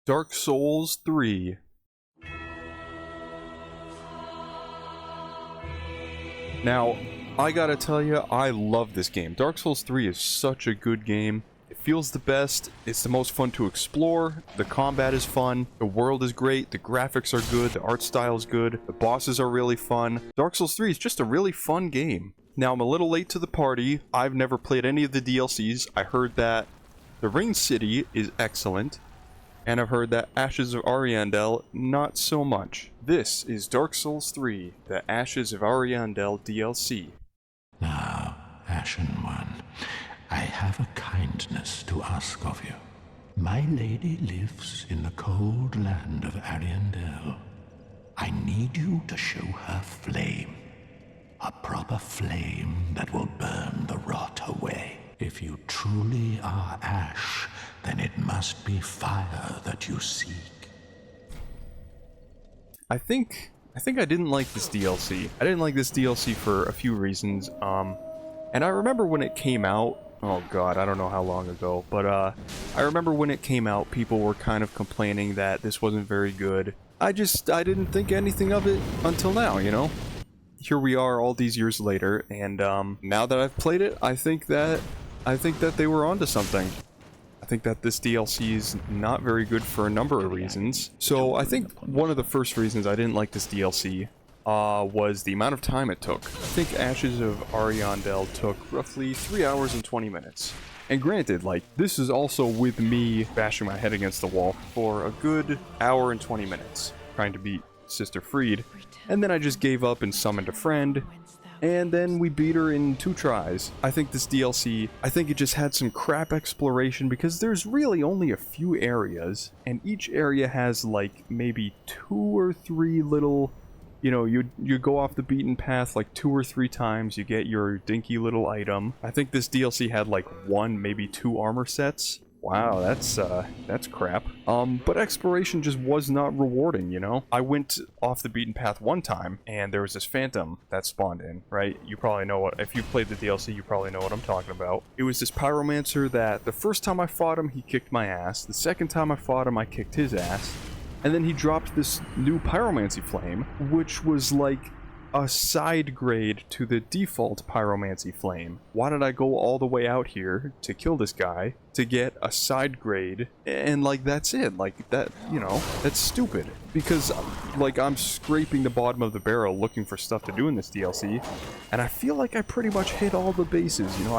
Dark Souls 3. Now, I gotta tell you, I love this game. Dark Souls 3 is such a good game. It feels the best, it's the most fun to explore, the combat is fun, the world is great, the graphics are good, the art style is good, the bosses are really fun. Dark Souls 3 is just a really fun game. Now, I'm a little late to the party. I've never played any of the DLCs. I heard that the Ring City is excellent. And I've heard that Ashes of Ariandel, not so much. This is Dark Souls 3, the Ashes of Ariandel DLC. Now, Ashen One, I have a kindness to ask of you. My lady lives in the cold land of Ariandel. I need you to show her flame. A proper flame that will burn the rot away. If you truly are ash, then it must be fire that you seek. I think I didn't like this DLC. I didn't like this DLC for a few reasons. And I remember when it came out, oh god, I don't know how long ago, but I remember when it came out, people were kind of complaining that this wasn't very good. I didn't think anything of it until now, you know? Here we are all these years later, and now that I've played it, I think that they were onto something. I think that this DLC is not very good for a number of reasons. So I think one of the first reasons I didn't like this DLC was the amount of time it took. I think Ashes of Ariandel took roughly 3 hours and 20 minutes. And granted, like, this is also with me bashing my head against the wall for a good hour and 20 minutes, trying to beat Sister Fried. And then I just gave up and summoned a friend. And then we beat her in 2 tries. I think this DLC, I think it just had some crap exploration because there's really only a few areas, and each area has like maybe 2 or 3 little, you know, you go off the beaten path like 2 or 3 times, you get your dinky little item. I think this DLC had like 1, maybe 2 armor sets. Wow, that's crap. But exploration just was not rewarding, you know? I went off the beaten path one time, and there was this phantom that spawned in, right? You probably know what, if you played the DLC, you probably know what I'm talking about. It was this pyromancer that the first time I fought him, he kicked my ass. The second time I fought him, I kicked his ass. And then he dropped this new pyromancy flame, which was like a side grade to the default pyromancy flame. Why did I go all the way out here to kill this guy to get a side grade and like that's it? Like that, you know, that's stupid because like I'm scraping the bottom of the barrel looking for stuff to do in this DLC, and I feel like I pretty much hit all the bases, you know.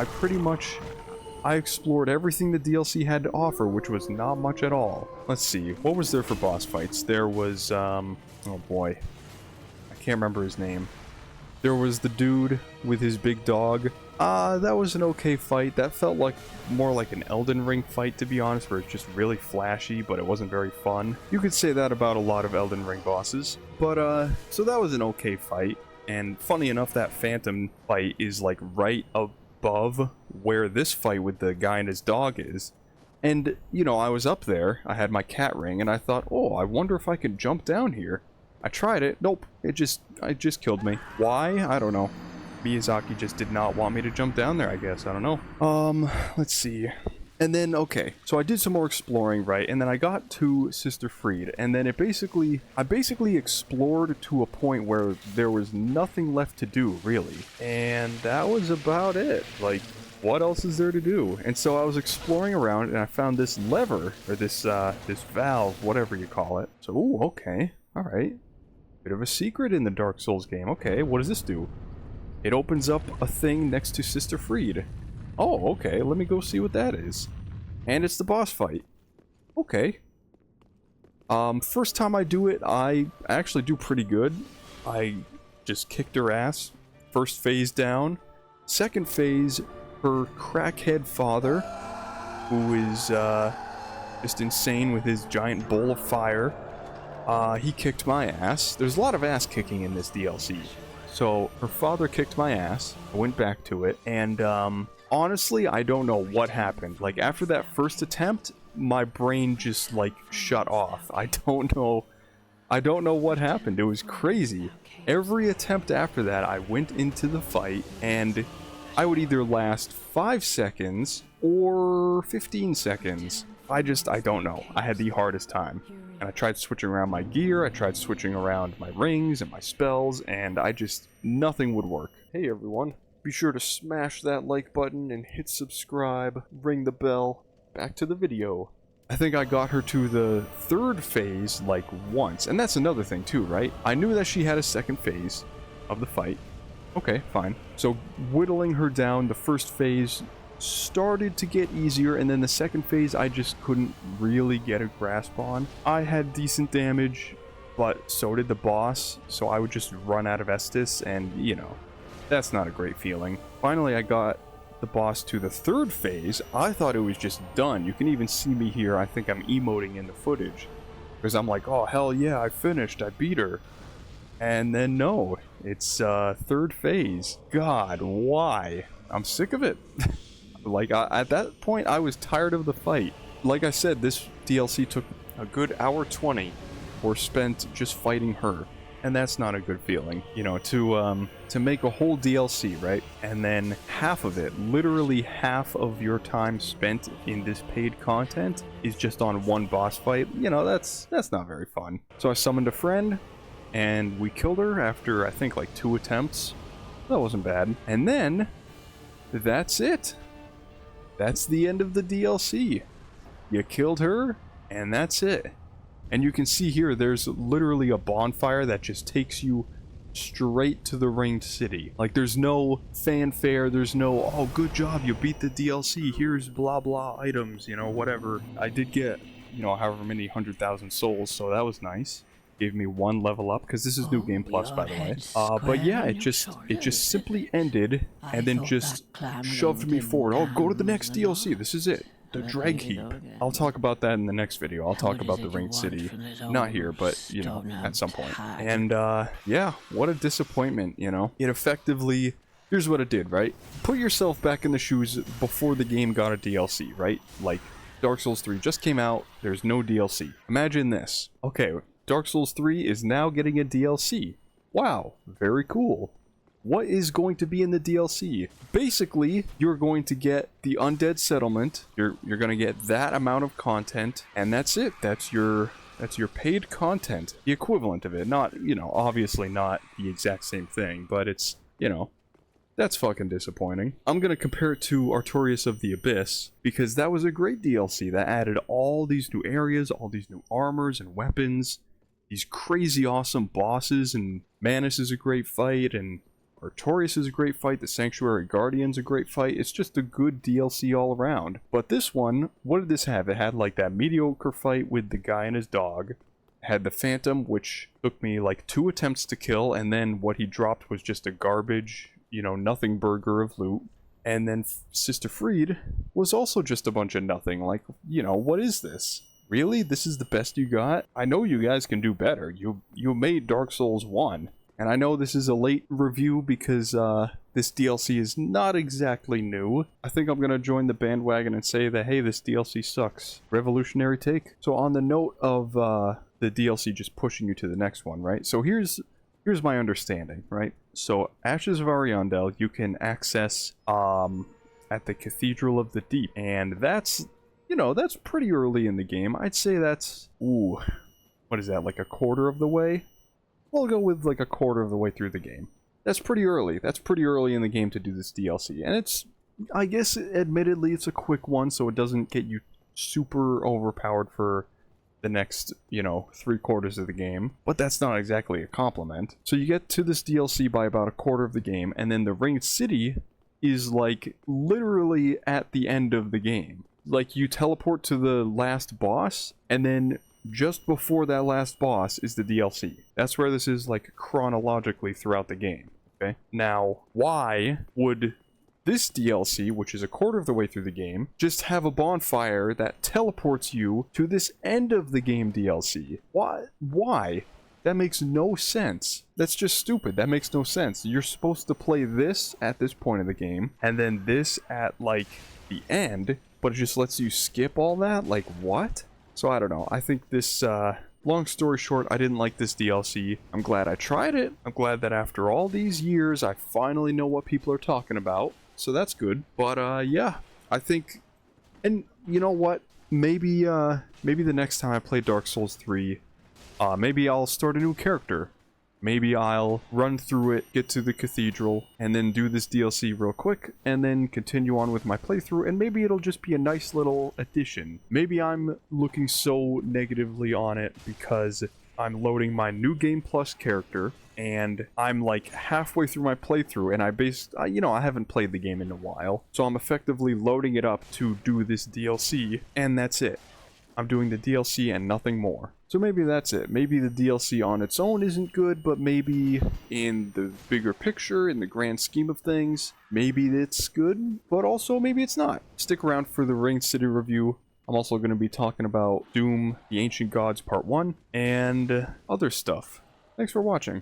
I explored everything the DLC had to offer, which was not much at all. Let's see, what was there for boss fights? There was oh boy, can't remember his name. There was the dude with his big dog. That was an okay fight. That felt like more like an Elden Ring fight, to be honest, where it's just really flashy, but it wasn't very fun. You could say that about a lot of Elden Ring bosses. But, so that was an okay fight. And funny enough, that Phantom fight is like right above where this fight with the guy and his dog is. And, you know, I was up there, I had my cat ring, and I thought, oh, I wonder if I could jump down here. I tried it. Nope. It just killed me. Why? I don't know. Miyazaki just did not want me to jump down there, I guess. I don't know. Let's see. And then, okay. So I did some more exploring, right? And then I got to Sister Fried. And then I basically explored to a point where there was nothing left to do, really. And that was about it. Like, what else is there to do? And so I was exploring around and I found this lever, or this valve, whatever you call it. So, ooh, okay. Alright. Bit of a secret in the Dark Souls game. Okay, what does this do? It opens up a thing next to Sister Fried. Oh, okay, let me go see what that is. And it's the boss fight. Okay. First time I do it, I actually do pretty good. I just kicked her ass. First phase down. Second phase, her crackhead father, who is just insane with his giant bowl of fire. He kicked my ass. There's a lot of ass kicking in this DLC. So, her father kicked my ass. I went back to it, and, honestly, I don't know what happened. Like, after that first attempt, my brain just, like, shut off. I don't know what happened. It was crazy. Every attempt after that, I went into the fight, and I would either last 5 seconds or 15 seconds. I don't know. I had the hardest time. And I tried switching around my gear, I tried switching around my rings and my spells, and nothing would work. Hey everyone, be sure to smash that like button and hit subscribe, ring the bell. Back to the video. I think I got her to the 3rd phase, like, once. And that's another thing too, right? I knew that she had a 2nd phase of the fight. Okay, fine. So, whittling her down, the 1st phase started to get easier, and then the 2nd phase I just couldn't really get a grasp on. I had decent damage, but so did the boss, so I would just run out of Estus, and, you know, that's not a great feeling. Finally, I got the boss to the 3rd phase. I thought it was just done. You can even see me here. I think I'm emoting in the footage, because I'm like, oh, hell yeah, I finished, I beat her. And then no, it's 3rd phase. God, why? I'm sick of it. Like, at that point, I was tired of the fight. Like I said, this DLC took a good hour 20 or spent just fighting her. And that's not a good feeling. You know, to make a whole DLC, right? And then half of it, literally half of your time spent in this paid content is just on one boss fight. You know, that's not very fun. So I summoned a friend, and we killed her after, I think, like 2 attempts. That wasn't bad. And then, that's it. That's the end of the DLC. You killed her, and that's it. And you can see here, there's literally a bonfire that just takes you straight to the Ringed City. Like, there's no fanfare, there's no, oh, good job, you beat the DLC, here's blah blah items, you know, whatever. I did get, you know, however many 100,000 souls, so that was nice. Gave me 1 level up, because this is New Game Plus, by the way. But yeah, it just simply ended, and then just shoved me forward. Oh, go to the next DLC, this is it. The Drag Heap. I'll talk about that in the next video. I'll talk about the Ringed City. Not here, but, you know, at some point. And, yeah, what a disappointment, you know? It effectively... Here's what it did, right? Put yourself back in the shoes before the game got a DLC, right? Like, Dark Souls 3 just came out, there's no DLC. Imagine this. Okay, Dark Souls 3 is now getting a DLC. Wow, very cool. What is going to be in the DLC? Basically, you're going to get the Undead Settlement. You're going to get that amount of content, and that's it. That's your paid content. The equivalent of it. Not, you know, obviously not the exact same thing, but it's, you know, that's fucking disappointing. I'm going to compare it to Artorias of the Abyss, because that was a great DLC that added all these new areas, all these new armors and weapons, these crazy awesome bosses, and Manus is a great fight, and Artorias is a great fight, the Sanctuary Guardian's a great fight. It's just a good DLC all around. But this one, what did this have? It had like that mediocre fight with the guy and his dog. It had the Phantom, which took me like 2 attempts to kill, and then what he dropped was just a garbage, you know, nothing burger of loot. And then Sister Fried was also just a bunch of nothing. Like, you know, what is this? Really? This is the best you got? I know you guys can do better. You made Dark Souls 1. And I know this is a late review because this DLC is not exactly new. I think I'm going to join the bandwagon and say that, hey, this DLC sucks. Revolutionary take. So on the note of the DLC just pushing you to the next one, right? So here's my understanding, right? So Ashes of Ariandel you can access at the Cathedral of the Deep. And that's, you know, that's pretty early in the game. I'd say that's, ooh, what is that, like a quarter of the way? We'll go with like a quarter of the way through the game. That's pretty early. That's pretty early in the game to do this DLC. And it's, I guess, admittedly, it's a quick one, so it doesn't get you super overpowered for the next, you know, 3/4 of the game. But that's not exactly a compliment. So you get to this DLC by about a quarter of the game, and then the Ringed City is like literally at the end of the game. Like, you teleport to the last boss, and then just before that last boss is the DLC. That's where this is, like, chronologically throughout the game, okay? Now, why would this DLC, which is a quarter of the way through the game, just have a bonfire that teleports you to this end of the game DLC? Why? That makes no sense. That's just stupid. That makes no sense. You're supposed to play this at this point of the game, and then this at, like, the end, but it just lets you skip all that? Like, what? So I don't know. I think this, long story short, I didn't like this DLC. I'm glad I tried it. I'm glad that after all these years, I finally know what people are talking about. So that's good. But, yeah, I think, and you know what? maybe maybe the next time I play Dark Souls 3, maybe I'll start a new character. Maybe I'll run through it, get to the cathedral, and then do this DLC real quick, and then continue on with my playthrough, and maybe it'll just be a nice little addition. Maybe I'm looking so negatively on it because I'm loading my New Game Plus character, and I'm like halfway through my playthrough, and I haven't played the game in a while, so I'm effectively loading it up to do this DLC, and that's it. I'm doing the DLC and nothing more. So maybe that's it. Maybe the DLC on its own isn't good, but maybe in the bigger picture, in the grand scheme of things, maybe it's good, but also maybe it's not. Stick around for the Ring City review. I'm also going to be talking about Doom, The Ancient Gods Part 1, and other stuff. Thanks for watching.